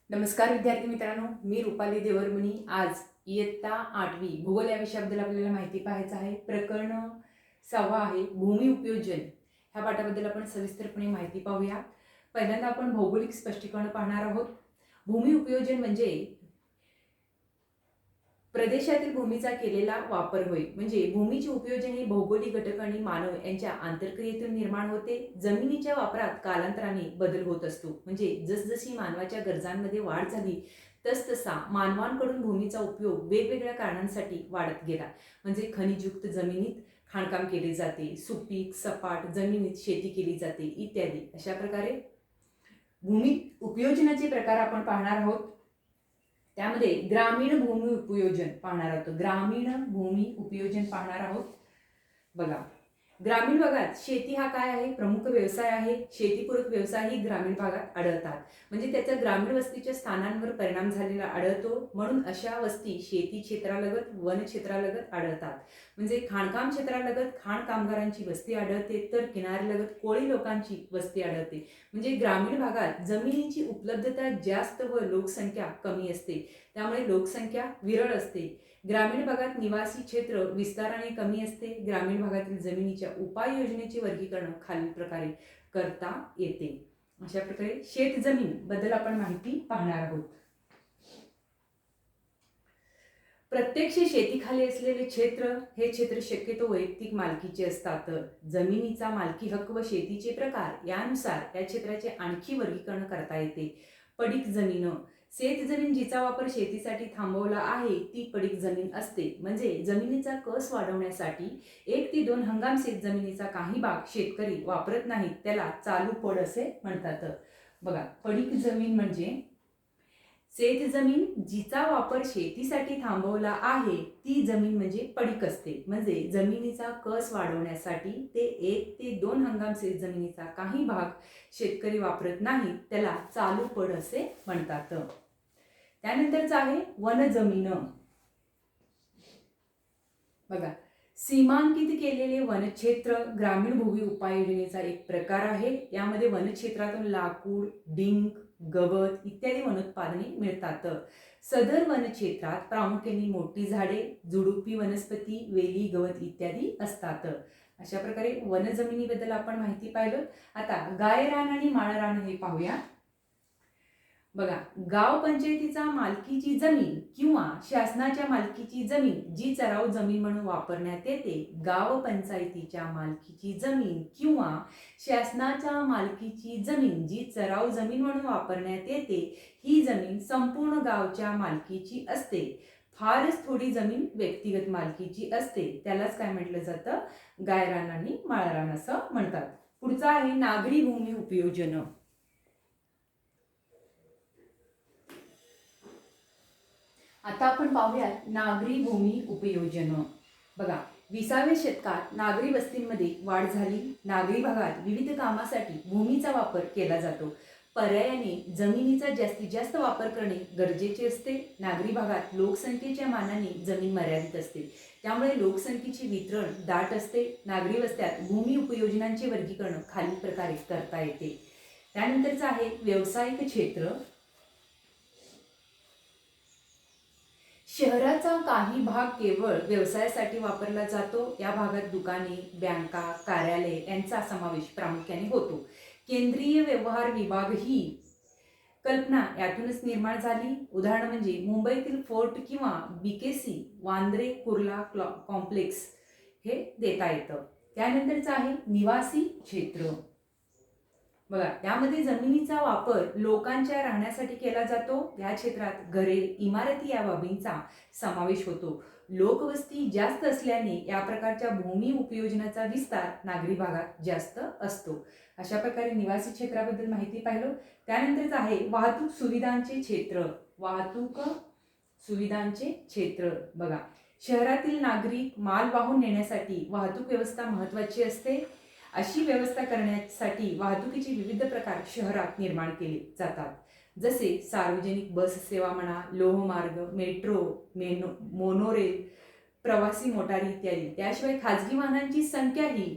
नमस्कार विद्यार्थी मित्रांनो, मी रुपाली देवरमणी। आज इयत्ता 8वी भूगोल या विषयाबद्दल आपल्याला माहिती पाहायचं आहे। प्रकरण 6 आहे भूमी उपयोजन। ह्या पाठाबद्दल आपण सविस्तरपणे माहिती पाहूया। पहिल्यांदा आपण भौगोलिक स्पष्टीकरण पाहणार आहोत। भूमी उपयोजन म्हणजे प्रदेशातील भूमीचा केलेला वापर होय। म्हणजे भूमीचे उपयोजन हे भौगोलिक घटक आणि मानव यांच्या आंतरक्रियेतून निर्माण होते। जमिनीच्या वापरात कालांतराने बदल होत असतो। म्हणजे जसजशी मानवाच्या गरजांमध्ये वाढ झाली तसतसा मानवांकडून भूमीचा उपयोग वेगवेगळ्या कारणांसाठी वाढत गेला। म्हणजे खनिजयुक्त जमिनीत खाणकाम केले जाते, सुपीक सपाट जमिनीत शेती केली जाते इत्यादी। अशा प्रकारे भूमी उपयोजनाचे प्रकार आपण पाहणार आहोत। त्यामध्ये ग्रामीण भूमी उपयोजन पाहणार आहोत। ग्रामीण भूमी उपयोजन पाहणार आहोत। बघा, ग्रामीण भागात शेती हा काय आहे? प्रमुख व्यवसाय आहे। शेतीपूरक व्यवसाय ही ग्रामीण भागात आढळतात। म्हणजे त्याचा ग्रामीण वस्तीच्या स्थानांवर परिणाम झालेला आढळतो। म्हणून अशा वस्ती शेती क्षेत्रालगत वन क्षेत्रालगत आढळतात। म्हणजे खाणकाम क्षेत्रालगत खाण कामगारांची वस्ती आढळते, तर किनाऱ्यालगत कोळी लोकांची वस्ती आढळते। म्हणजे ग्रामीण भागात जमिनीची उपलब्धता जास्त व लोकसंख्या कमी असते, त्यामुळे लोकसंख्या विरळ असते। ग्रामीण भागात निवासी क्षेत्र विस्ताराने कमी असते। ग्रामीण भागातील जमिनीच्या उपाययोजनेचे वर्गीकरण खालील प्रकारे करता येते। अशा प्रकारे शेतजमीन बद्दल आपण माहिती पाहणार आहोत। प्रत्यक्ष शेतीखाली असलेले क्षेत्र हे क्षेत्र शक्यतो वैयक्तिक मालकीचे असतात। जमिनीचा मालकी हक्क व शेतीचे प्रकार यानुसार या क्षेत्राचे आणखी वर्गीकरण करता येते। पडीक जमीन, शेतजमीन जिचा वापर शेतीसाठी थांबवला आहे ती पडीक जमीन असते। म्हणजे जमिनीचा कस वाढवण्यासाठी 1 ते 2 हंगाम शेतजमिनीचा काही भाग शेतकरी वापरत नाहीत, त्याला चालू पड असे म्हणतात। बघा, पडीक जमीन म्हणजे शेतजमीन जिचा वापर शेतीसाठी थांबवला आहे ती जमीन म्हणजे पडीक असते। म्हणजे जमिनीचा कस वाढवण्यासाठी ते 1 ते 2 हंगाम शेतजमिनीचा काही भाग शेतकरी वापरत नाही, त्याला चालू पड असे म्हणतात। त्यानंतरच आहे वनजमीन। बघा, सीमांकित केलेले वनक्षेत्र ग्रामीण भूमी उपाययोजनेचा एक प्रकार आहे। यामध्ये वनक्षेत्रातून लाकूड, डिंक, गवत इत्यादी वनोत्पादने मिळतात। सदर वनक्षेत्रात प्रामुख्याने मोठी झाडे, झुडुपी वनस्पती, वेली, गवत इत्यादी असतात। अशा प्रकारे वनजमिनीबद्दल आपण माहिती पाहिलं। आता गायरान आणि माळरान हे पाहूया। बघा, गाव पंचायतीचा मालकीची जमीन किंवा शासनाच्या मालकीची जमीन जी चराव जमीन म्हणून वापरण्यात येते। गाव पंचायतीच्या मालकीची जमीन किंवा शासनाच्या मालकीची जमीन जी चराव जमीन म्हणून वापरण्यात येते, ही जमीन संपूर्ण गावच्या मालकीची असते। फारच थोडी जमीन व्यक्तिगत मालकीची असते, त्यालाच काय म्हटलं जातं? गायरान आणि माळरान असं म्हणतात। पुढचा आहे नागरी भूमी उपयोजन। आता आपण पाहूयात नागरी भूमी उपयोजन। बघा, 20व्या शतकात नागरी वस्तींमध्ये वाढ झाली। नागरी भागात विविध कामासाठी भूमीचा वापर केला जातो। पर्यायाने जमिनीचा जास्तीत जास्त वापर करणे गरजेचे असते। नागरी भागात लोकसंख्येच्या मानाने जमीन मर्यादित असते, त्यामुळे लोकसंख्येचे वितरण दाट असते। नागरी वस्त्यात भूमी उपयोजनांचे वर्गीकरण खालील प्रकारे करता येते। त्यानंतरच आहे व्यावसायिक क्षेत्र। शहराचा काही भाग केवळ व्यवसायासाठी वापरला जातो। या भागात दुकाने, बँका, कार्यालय यांचा समावेश प्रामुख्याने होतो। केंद्रीय व्यवहार विभाग ही कल्पना यातूनच निर्माण झाली। उदाहरण म्हणजे मुंबईतील फोर्ट किंवा बीकेसी वांद्रे कुर्ला कॉम्प्लेक्स हे देता येतं। त्यानंतरच आहे निवासी क्षेत्र। बघा, यामध्ये जमिनीचा वापर लोकांच्या राहण्यासाठी केला जातो। या क्षेत्रात घरे, इमारती या बाबींचा समावेश होतो। लोकवस्ती जास्त असल्याने या प्रकारच्या भूमी उपयोजनाचा विस्तार नागरी भागात जास्त असतो। अशा प्रकारे निवासी क्षेत्राबद्दल माहिती पाहिलं। त्यानंतरच आहे वाहतूक सुविधांचे क्षेत्र। वाहतूक सुविधांचे क्षेत्र। बघा, शहरातील नागरिक माल वाहून नेण्यासाठी वाहतूक व्यवस्था महत्त्वाची असते। अशी व्यवस्था करण्यासाठी वाहतुकीचे विविध प्रकार शहरात निर्माण केले जातात। जसे सार्वजनिक बस सेवा म्हणा, लोहमार्ग, मेट्रो, मोनोरेल, प्रवासी मोटारी इत्यादी। त्याशिवाय खाजगी वाहनांची संख्याही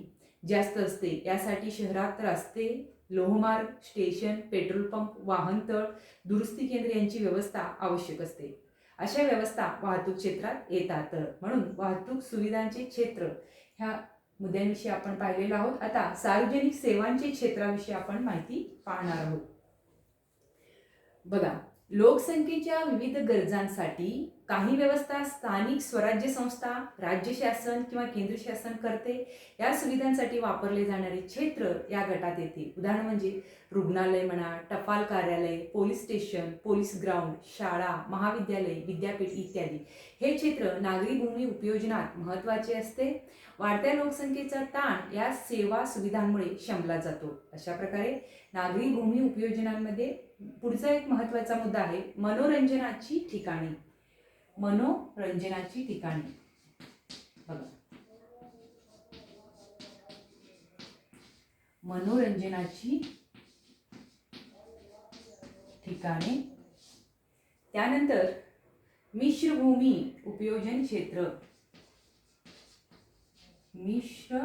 जास्त असते। यासाठी शहरात रस्ते, लोहमार्ग, स्टेशन, पेट्रोल पंप, वाहनतळ, दुरुस्ती केंद्र यांची व्यवस्था आवश्यक असते. अशा व्यवस्था वाहतूक क्षेत्रात येतात. म्हणून वाहतूक सुविधांचे क्षेत्र ह्या मुद्द्यांविषयी आपण पाहिलेलो आहोत. आता सार्वजनिक सेवांचे क्षेत्राविषयी आपण माहिती पाहणार आहोत. बघा, लोकसंख्येच्या विविध गरजांसाठी काही व्यवस्था स्थानिक स्वराज्य संस्था, राज्य शासन किंवा केंद्र शासन करते. या सुविधांसाठी वापरले जाणारे क्षेत्र या गटात येते. उदाहरण म्हणजे रुग्णालय म्हणा, टपाल कार्यालय, पोलीस स्टेशन, पोलीस ग्राउंड, शाळा, महाविद्यालय, विद्यापीठ इत्यादी. हे क्षेत्र नागरी भूमी उपयोजनात महत्त्वाचे असते. वाढत्या लोकसंख्येचा ताण या सेवा सुविधांमुळे शमला जातो. अशा प्रकारे नागरी भूमी उपयोजनांमध्ये पुढचा एक महत्त्वाचा मुद्दा आहे मनोरंजनाची ठिकाणे. मनोरंजनाची ठिकाणे बघा, मनोरंजनाची ठिकाणे. त्यानंतर मिश्र भूमी उपयोजन क्षेत्र. मिश्र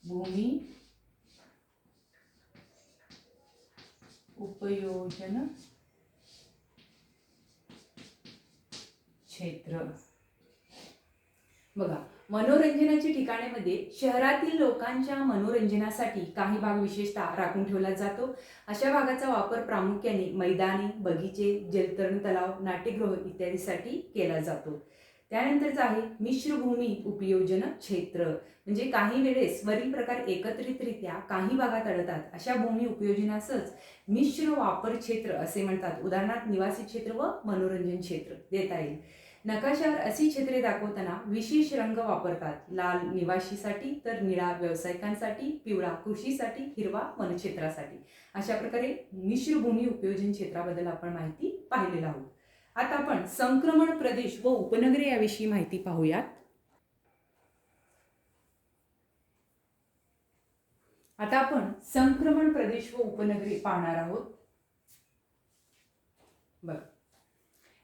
भूमी उपयोजन क्षेत्र. बघा, मनोरंजनाची ठिकाणेमध्ये शहरातील लोकांच्या मनोरंजनासाठी काही भाग विशेषतः राखून ठेवला जातो. अशा भागाचा वापर प्रामुख्याने मैदाने, बगीचे, जलतरण तलाव, नाट्यगृह इत्यादीसाठी केला जातो. त्यानंतरच आहे मिश्र भूमी उपयोजन क्षेत्र. म्हणजे काही वेळेस वरील प्रकार एकत्रितरित्या काही भागात आढळतात. अशा भूमी उपयोजनासच मिश्र वापर क्षेत्र असे म्हणतात. उदाहरणार्थ निवासी क्षेत्र व मनोरंजन क्षेत्र देता येईल. नकाशावर अशी क्षेत्रे दाखवताना विशेष रंग वापरतात. लाल निवासीसाठी, तर निळा व्यावसायिकांसाठी, पिवळा कृषीसाठी, हिरवा वनक्षेत्रासाठी. अशा प्रकारे मिश्र भूमी उपयोजन क्षेत्राबद्दल आपण माहिती पाहिलेली आहोत. आता आपण संक्रमण प्रदेश व उपनगरे याविषयी माहिती पाहूयात. आता आपण संक्रमण प्रदेश व उपनगरे पाहणार आहोत. बघा,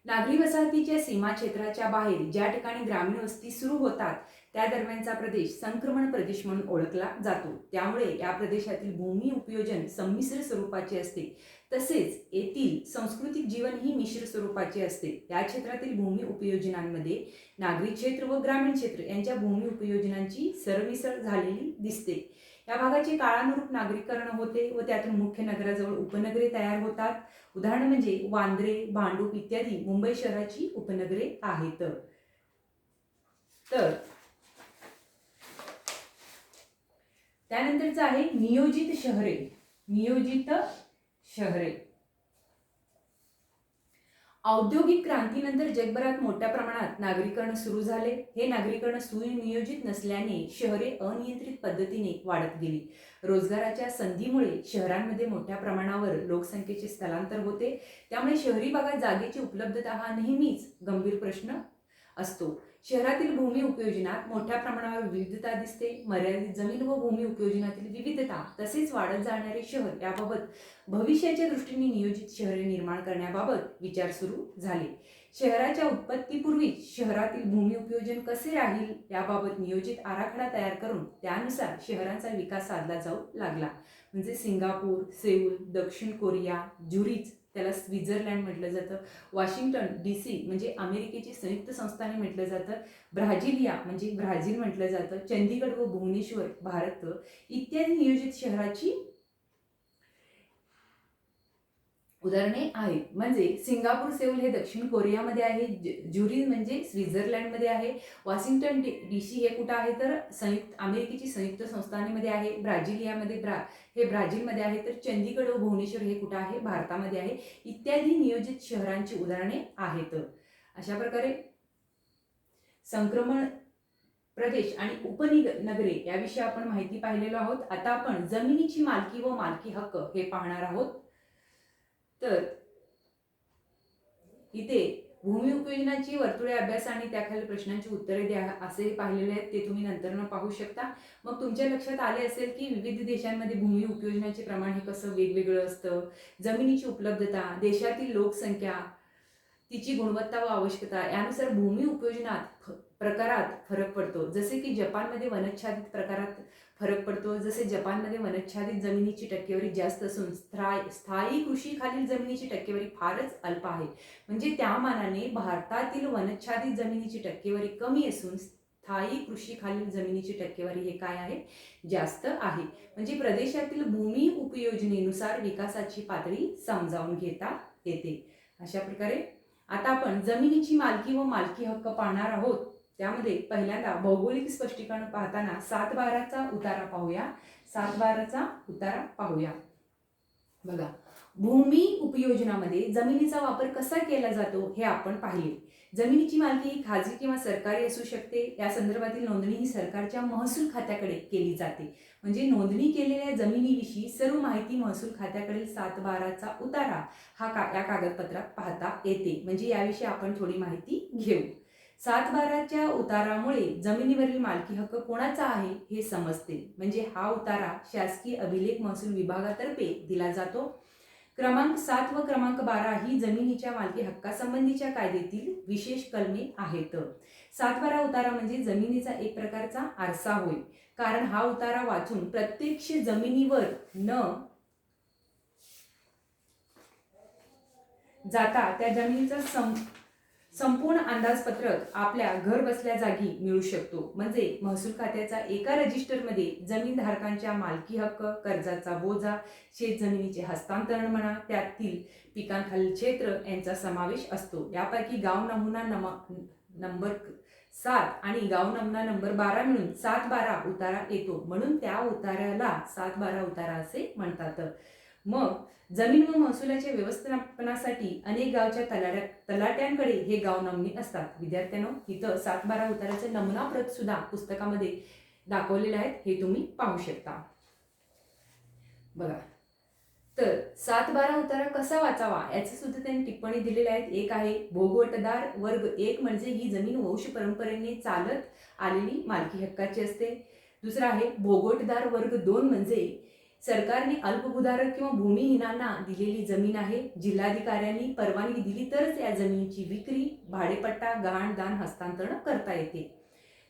नागरी वसाहतीच्या सीमा क्षेत्राच्या बाहेर ज्या ठिकाणी ग्रामीण वस्ती सुरू होतात त्या दरम्यानचा प्रदेश संक्रमण प्रदेश म्हणून ओळखला जातो. त्यामुळे या प्रदेशातील भूमी उपयोजन संमिश्र स्वरूपाचे असते. तसेच येथील सांस्कृतिक जीवन ही मिश्र स्वरूपाचे असते. या क्षेत्रातील भूमी उपयोजनांमध्ये नागरी क्षेत्र व ग्रामीण क्षेत्र यांच्या भूमी उपयोजनांची सरमिसळ झालेली दिसते. या भागाचे काळानुरूप नागरीकरण होते व त्यातून मुख्य नगराजवळ उपनगरे तयार होतात. उदाहरण म्हणजे वांद्रे, भांडूप इत्यादी मुंबई शहराची उपनगरे आहेत. तर त्यानंतरच आहे नियोजित शहरे. नियोजित शहरे. औद्योगिक क्रांतीनंतर जगभरात मोठ्या प्रमाणात नागरीकरण सुरू झाले. हे नागरीकरण सुनियोजित नसल्याने शहरे अनियंत्रित पद्धतीने वाढत गेली. रोजगाराच्या संधीमुळे शहरांमध्ये मोठ्या प्रमाणावर लोकसंख्येचे स्थलांतर होते. त्यामुळे शहरी भागात जागेची उपलब्धता हा नेहमीच गंभीर प्रश्न असतो. शहरातील भूमी उपयोजनात मोठ्या प्रमाणावर विविधता दिसते. मर्यादित जमीन व भूमी उपयोजनातील विविधता तसेच वाढत जाणारे शहर याबाबत भविष्याच्या दृष्टीने नियोजित शहरे निर्माण करण्याबाबत विचार सुरू झाले. शहराच्या उत्पत्तीपूर्वी शहरातील भूमी उपयोजन कसे राहील याबाबत नियोजित आराखडा तयार करून त्यानुसार शहरांचा विकास साधला जाऊ लागला. म्हणजे सिंगापूर, सेऊल, दक्षिण कोरिया, झुरिच त्याला स्वित्झर्लंड म्हटलं जातं, वॉशिंग्टन DC म्हणजे अमेरिकेची संयुक्त संस्थाने म्हटलं जातं, ब्राझिलिया म्हणजे ब्राझील म्हटलं जातं, चंदीगड व भुवनेश्वर भारत इत्यादी नियोजित शहराची उदाहरणे आहेत. म्हणजे सिंगापूर, सेऊल हे दक्षिण कोरियामध्ये आहे, झुरिच म्हणजे स्वित्झर्लंडमध्ये आहे, वॉशिंग्टन DC हे कुठं आहे तर अमेरिकेची संयुक्त संस्थानामध्ये आहे, ब्राझिलियामध्ये हे ब्राझीलमध्ये आहे, तर चंदीगड व भुवनेश्वर हे कुठं आहे भारतामध्ये आहे इत्यादी नियोजित शहरांची उदाहरणे आहेत. अशा प्रकारे संक्रमण प्रदेश आणि उपनगरे याविषयी आपण माहिती पाहिलेलो आहोत. आता आपण जमिनीची मालकी व मालकी हक्क हे पाहणार आहोत. तर इथे भूमी उपयोजनाची वर्तुळे अभ्यास आणि त्याखाली प्रश्नांची उत्तरे द्या असे पाहिलेले आहेत. ते तुम्ही नंतर पाहू शकता. मग तुमच्या लक्षात आले असेल की विविध देशांमध्ये भूमी उपयोजनाचे प्रमाण हे कसं वेगवेगळं असतं. जमिनीची उपलब्धता, देशातील लोकसंख्या, तिची गुणवत्ता व आवश्यकता यानुसार भूमी उपयोजनात प्रकारात फरक पडतो. जसे की जपानमध्ये वनच्छादित प्रकारात फरक पडतो. जसे जपानमध्ये वनच्छादित जमिनीची टक्केवारी जास्त असून स्थायी कृषीखालील जमिनीची टक्केवारी फारच अल्प आहे. म्हणजे त्या मानाने भारतातील वनच्छादित जमिनीची टक्केवारी कमी असून स्थायी कृषीखालील जमिनीची टक्केवारी हे काय आहे, जास्त आहे. म्हणजे प्रदेशातील भूमी उपयोजनेनुसार विकासाची पातळी समजावून घेता येते. अशा प्रकारे आता आपण जमिनीची मालकी व मालकी हक्क पाहणार आहोत. त्यामध्ये पहिल्यांदा भौगोलिक स्पष्टीकरण पाहताना 7/12चा उतारा पाहूया. 7/12चा उतारा पाहूया. बघा, भूमी उपयोजनामध्ये जमिनीचा वापर कसा केला जातो हे आपण पाहिले. जमिनीची मालकी ही खाजगी किंवा सरकारी असू शकते. या संदर्भातील नोंदणी ही सरकारच्या महसूल खात्याकडे केली जाते. म्हणजे नोंदणी केलेल्या जमिनीविषयी सर्व माहिती महसूल खात्याकडील 7/12चा उतारा या कागदपत्रात पाहता येते. म्हणजे याविषयी आपण थोडी माहिती घेऊ. 7/12च्या उतारामुळे जमिनीवरील मालकी हक्क कोणाचा आहे हे समजते. म्हणजे हा उतारा शासकीय अभिलेख महसूल विभागातर्फे दिला जातो. क्रमांक 7 व क्रमांक 12 ही जमिनीच्या मालकी हक्कासंबंधीच्या कायद्यातील विशेष कलमे आहेत. 7/12 उतारा म्हणजे जमिनीचा एक प्रकारचा आरसा होय. कारण हा उतारा वाचून प्रत्यक्ष जमिनीवर न जाता त्या जमिनीचा संपूर्ण अंदाजपत्रक आपल्या घर बसल्या जागी मिळू शकतो. म्हणजे महसूल खात्याचा एका रजिस्टरमध्ये जमीनधारकांच्या मालकी हक्क, कर्जाचा बोजा, शेत जमिनीचे हस्तांतरण म्हणा, त्यातील पिकांखालील क्षेत्र यांचा समावेश असतो. यापैकी गाव नमुना नंबर 7 आणि गाव नमुना नंबर 12 मिळून 7/12 उतारा येतो. म्हणून त्या उतार्याला 7/12 उतारा असे म्हणतात. मग जमीन व महसुलाच्या व्यवस्थापनासाठी अनेक गावच्या तलाट्यांकडे हे गाव नमुने असतात. विद्यार्थ्यांनो, इथं 7/12 उताराचे नमुना प्रत सुद्धा पुस्तकामध्ये दाखवलेले आहेत. हे तुम्ही पाहू शकता. बघा, तर 7/12 उतारा कसा वाचावा याचे सुद्धा त्यांनी टिप्पणी दिलेली आहेत. एक आहे भोगवटदार वर्ग 1 म्हणजे ही जमीन वंश परंपरेने चालत आलेली मालकी हक्काची असते. दुसरा आहे भोगवटदार वर्ग 2 म्हणजे सरकारने अल्पभूधारक किंवा भूमिहीनांना दिलेली जमीन आहे. जिल्हाधिकाऱ्यांनी परवानगी दिली तरच या जमिनीची विक्री, भाडेपट्टा, गहाण, दान, हस्तांतरण करता येते.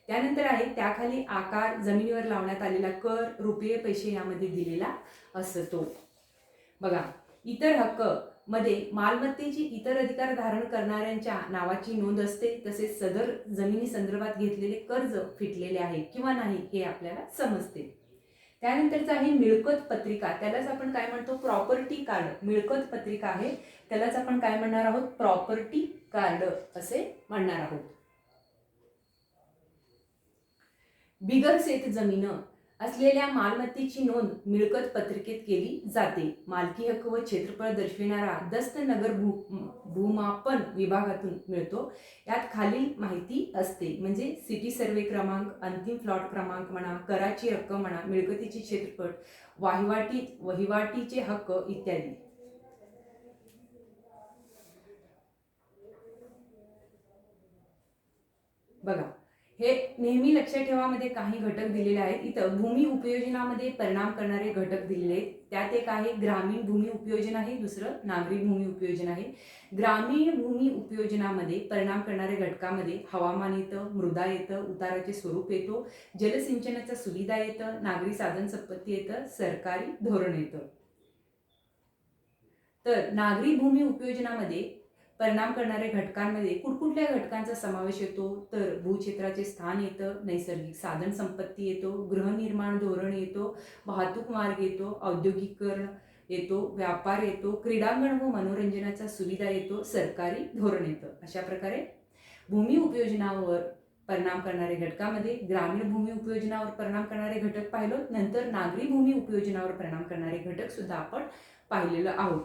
त्यानंतर आहे त्याखाली आकार, जमिनीवर लावण्यात आलेला कर, रुपये, पैसे यामध्ये दिलेला असतो. बघा, इतर हक्क मध्ये मालमत्तेची इतर अधिकार धारण करणाऱ्यांच्या नावाची नोंद असते. तसेच सदर जमिनी संदर्भात घेतलेले कर्ज फिटलेले आहे किंवा नाही हे आपल्याला समजते. त्यानंतरच आहे मिळकत पत्रिका. त्यालाच आपण काय म्हणतो, प्रॉपर्टी कार्ड. मिळकत पत्रिका आहे, त्यालाच आपण काय म्हणणार आहोत, प्रॉपर्टी कार्ड असे म्हणणार आहोत. बिगर शेत जमीन असलेल्या मालमत्तेची नोंद मिळकत पत्रिकेत केली जाते. मालकी हक्क व क्षेत्रफळ दर्शविणारा दस्त नगर भूमापन विभागातून मिळतो. यात खालील माहिती असते. म्हणजे सिटी सर्वे क्रमांक, अंतिम प्लॉट क्रमांक म्हणा, कराची रक्कम म्हणा, मिळकतीचे क्षेत्रफळ, वहिवाटीचे हक्क इत्यादी. बघा, हे नेहमी लक्षात ठेवामध्ये काही घटक दिलेले आहेत. इथं भूमी उपयोजनामध्ये परिणाम करणारे घटक दिलेले आहेत. त्यात एक आहे ग्रामीण भूमी उपयोजन आहे, दुसरं नागरी भूमी उपयोजन आहे. ग्रामीण भूमी उपयोजनामध्ये परिणाम करणाऱ्या घटकामध्ये हवामान येतं, मृदा येतं, उताराचे स्वरूप येतो, जलसिंचनाचा सुविधा येतं, नागरी साधन संपत्ती येतं, सरकारी धोरण येतं. तर नागरी भूमी उपयोजनामध्ये परिणाम करणाऱ्या घटकांमध्ये कुठकुठल्या घटकांचा समावेश येतो, तर भूक्षेत्राचे स्थान येतं, नैसर्गिक साधन संपत्ती येतो, गृहनिर्माण धोरण येतो, वाहतूक मार्ग येतो, औद्योगिकरण येतो, व्यापार येतो, क्रीडांगण व मनोरंजनाचा सुविधा येतो, सरकारी धोरण येतं. अशा प्रकारे भूमी उपयोजनावर परिणाम करणाऱ्या घटकामध्ये ग्रामीण भूमी उपयोजनावर परिणाम करणारे घटक पाहिलो, नंतर नागरी भूमी उपयोजनावर परिणाम करणारे घटक सुद्धा आपण पाहिलेलं आहोत.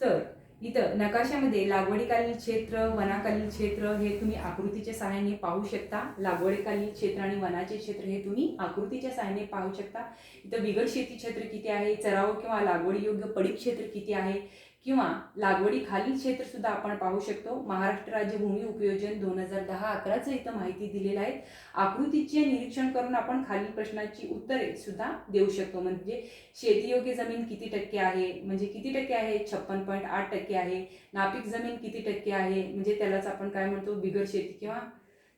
तर इथं नकाशामध्ये लागवडीकालीन क्षेत्र, वनाकालीन क्षेत्र हे तुम्ही आकृतीच्या सहाय्याने पाहू शकता. लागवडीकालीन क्षेत्र आणि वनाचे क्षेत्र हे तुम्ही आकृतीच्या सहाय्याने पाहू शकता. इथं बिगर शेती क्षेत्र किती आहे, चराव किंवा लागवडी योग्य पडीक क्षेत्र किती आहे, किंवा लागवडीखालील क्षेत्र सुद्धा आपण पाहू शकतो. महाराष्ट्र राज्य भूमी उपयोजन 2010-11चं इथं माहिती दिलेलं आहे. आकृतीचे निरीक्षण करून आपण खालील प्रश्नांची उत्तरे सुद्धा देऊ शकतो. म्हणजे शेतीयोग्य जमीन किती टक्के आहे, म्हणजे किती टक्के आहे, 56.8% आहे. नापीक जमीन किती टक्के आहे, म्हणजे त्यालाच आपण काय म्हणतो, बिगर शेती किंवा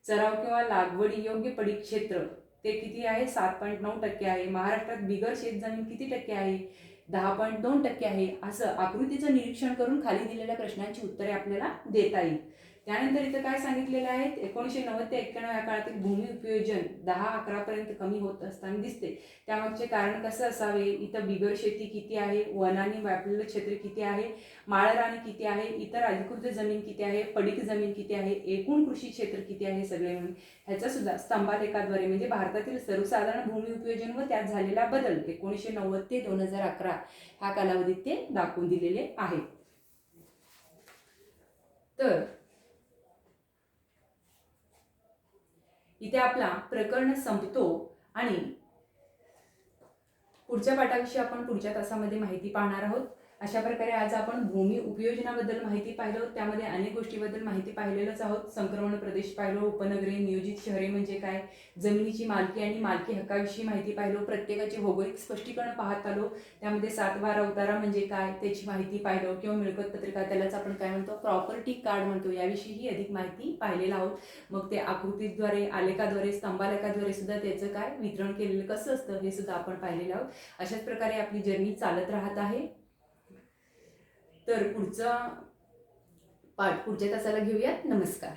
सराव किंवा लागवडी योग्य पडीक क्षेत्र ते किती आहे, 7.9% आहे. महाराष्ट्रात बिगर शेत जमीन किती टक्के आहे, 10.2% आहे. असं आकृतीचं निरीक्षण करून खाली दिलेल्या प्रश्नांची उत्तरे आपल्याला देता येईल. त्यानंतर इथं काय सांगितलेलं आहे, 1990 ते 91 या काळातील भूमी उपयोजन 10-11 पर्यंत कमी होत असताना दिसते. त्यामागचे कारण कसं असावे, इथं बिगर शेती किती आहे, वनाने व्यापलेलं क्षेत्र किती आहे, माळराणी किती आहे, इतर अधिकृत जमीन किती आहे, पडीक जमीन किती आहे, एकूण कृषी क्षेत्र किती आहे, सगळे म्हणून ह्याचा सुद्धा स्तंभालेखाद्वारे म्हणजे भारतातील सर्वसाधारण भूमी उपयोजन व त्यात झालेला बदल 1990 ते 2011 ह्या कालावधीत ते दाखवून दिलेले आहे. तर इथे आपला प्रकरण संपतो आणि पुढच्या पाठाविषयी आपण पुढच्या तासामध्ये माहिती पाहणार आहोत. अशा प्रकारे आज आपण भूमी उपयोजनाबद्दल माहिती पाहिलो. त्यामध्ये अनेक गोष्टीबद्दल माहिती पाहिलेलंच आहोत. संक्रमण प्रदेश पाहिलो, उपनगरे, नियोजित शहरे म्हणजे काय, जमिनीची मालकी आणि मालकी हक्काविषयी माहिती पाहिलो, प्रत्येकाचे भौगोलिक स्पष्टीकरण पाहत आलो. त्यामध्ये 7/12 उतारा म्हणजे काय त्याची माहिती पाहिलो, किंवा मिळकत पत्रिका त्यालाच आपण काय म्हणतो, प्रॉपर्टी कार्ड म्हणतो, याविषयीही अधिक माहिती पाहिलेलं आहोत. मग ते आकृतीद्वारे, आलेखाद्वारे, स्तंभालेखाद्वारे सुद्धा त्याचं काय वितरण केलेलं कसं असतं हे सुद्धा आपण पाहिलेलं आहोत. अशाच प्रकारे आपली जर्नी चालत राहत आहे. तर पुढचा पाठ पुढच्या तासाला घेऊयात. नमस्कार.